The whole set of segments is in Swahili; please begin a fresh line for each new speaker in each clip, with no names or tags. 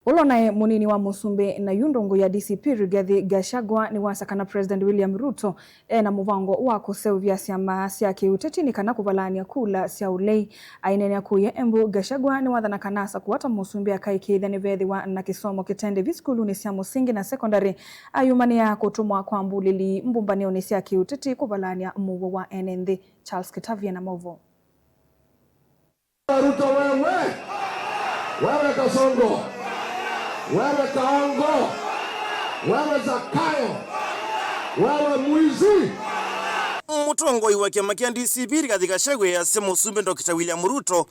Naye munini wa Musumbi na yundongo ya DCP Rigathi Gachagua ni wasakana President William Ruto na muvango wa kuseuvya siama sia kiuteti ni kana kuvalania kula sia ulei ainene ya kuya Embu. Gachagua ni wathana kanasa kuwata Musumbi akaikithani vethi wa na kisomo kitende viskulu ni sia musingi na secondary ayumani ya kutumwa kwa mbulili mbumbanio ni sia kiuteti kuvalania mugo wa NND. Charles Kitavia na Movo.
Ruto wewe Kasongo, wewe Kaongo, wewe Zakayo, wewe mwizi.
Mutongoi wa kiama kia DCP Rigathi Gachagua ase Musumbi Dr. William Ruto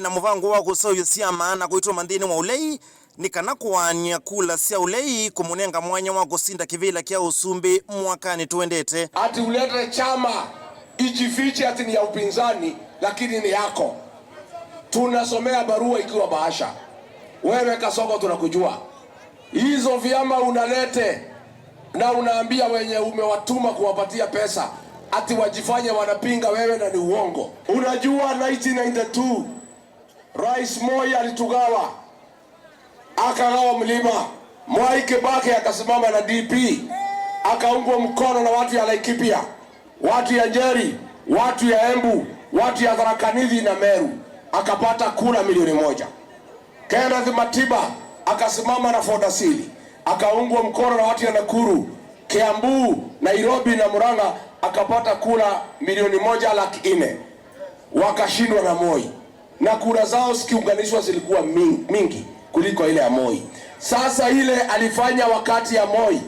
na muvango wa kuseuvya siama na kuitwa mandhini wa ulei ni kana kuwania kula sia ulei kumunenga mwanya wa kusinda kivila kia Usumbi mwakani tuendete.
Ati ulete chama ijifiche ati ni ya upinzani lakini ni yako. Tunasomea barua ikiwa bahasha. Wewe Kasongo tunakujua. Hizo vyama unalete na unaambia wenye umewatuma kuwapatia pesa ati wajifanye wanapinga wewe na ni uongo. Unajua 1992 Rais Moi alitugawa. Akagawa mlima. Mwai Kibaki akasimama na DP. Akaungwa mkono na watu ya Laikipia, watu ya Njeri, watu ya Embu, watu ya Tharaka Nithi na Meru. Akapata kura milioni 1. Kenneth Matiba akasimama na Ford Asili, akaungwa mkono na watu ya Nakuru, Kiambu, Nairobi na Murang'a, akapata kura milioni 1,400,000. Wakashindwa na Moi. Na kura zao zikiunganishwa zilikuwa mingi kuliko ile ya Moi. Sasa ile alifanya wakati ya Moi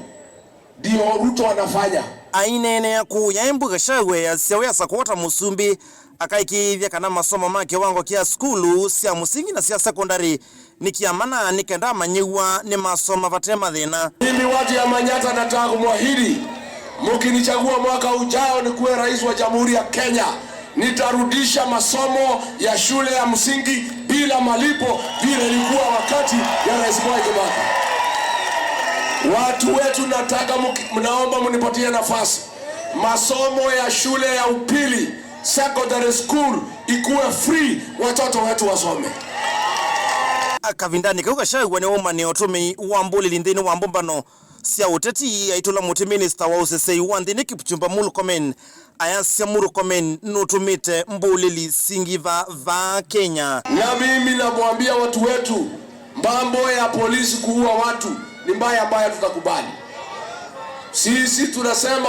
ndio Ruto anafanya.
Ainene ya kuya Embu Gachagua ya sakuota Musumbi akaikithia kana masomo make wango kia skulu sia musingi na sia secondary nikiamana nikenda manyiwa ni masoma vatema thina.
Mimi watu ya Manyata nataka kumwahidi, mkinichagua mwaka ujao ni kuwe rais wa Jamhuri ya Kenya, nitarudisha masomo ya shule ya msingi bila malipo vile ilikuwa wakati ya Rais Mwai Kibaki. Watu wetu nataka mnaomba mnipatie nafasi. Masomo ya shule ya upili, secondary school ikuwe free, watoto wetu wasome.
Akavindani kauka Gachagua ni umani otumi wambuli lindini wambumbano sia uteti aitula muti minister wa usesei wandini Kipchumba Murkomen ayasia Murkomen nutumite mbulili singiva va Kenya.
Na mimi namwambia watu wetu, mambo ya polisi kuua watu ni mbaya tutakubali. Sisi tunasema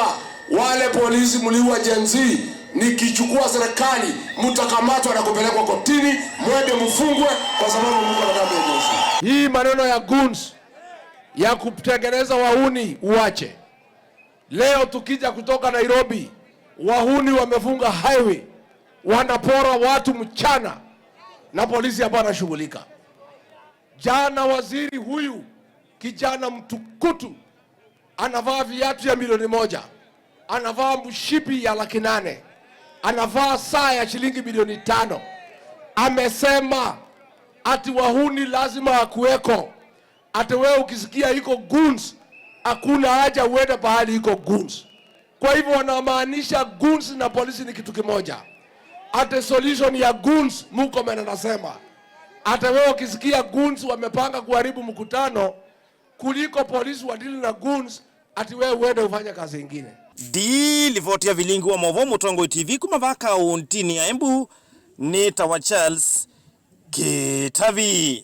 wale polisi mliua Gen Z, nikichukua serikali mtakamatwa na kupelekwa kotini, mwende mfungwe kwa sababu mko na damu ya Gen Z. Hii maneno ya goons ya kutengeneza wahuni uache. Leo tukija kutoka Nairobi, wahuni wamefunga highway, wanapora watu mchana na polisi hapa anashughulika. Jana waziri huyu kijana mtukutu anavaa viatu ya milioni 1, anavaa mshipi ya 800,000, anavaa saa ya shilingi milioni 5. Amesema ati wahuni lazima akuweko. Ati wewe ukisikia iko goons, hakuna haja uende pahali iko goons. Kwa hivyo wanamaanisha goons na polisi ni kitu kimoja. Ati solution ya goons Murkomen anasema ati wewe ukisikia goons wamepanga kuharibu mkutano kuliko polisi wadili na goons, ati wewe uende ufanye kazi nyingine.
Livotia vilingi wa Movo Mutongoi TV kumavaka untini ya Embu ni Tawa Charles Kitavia.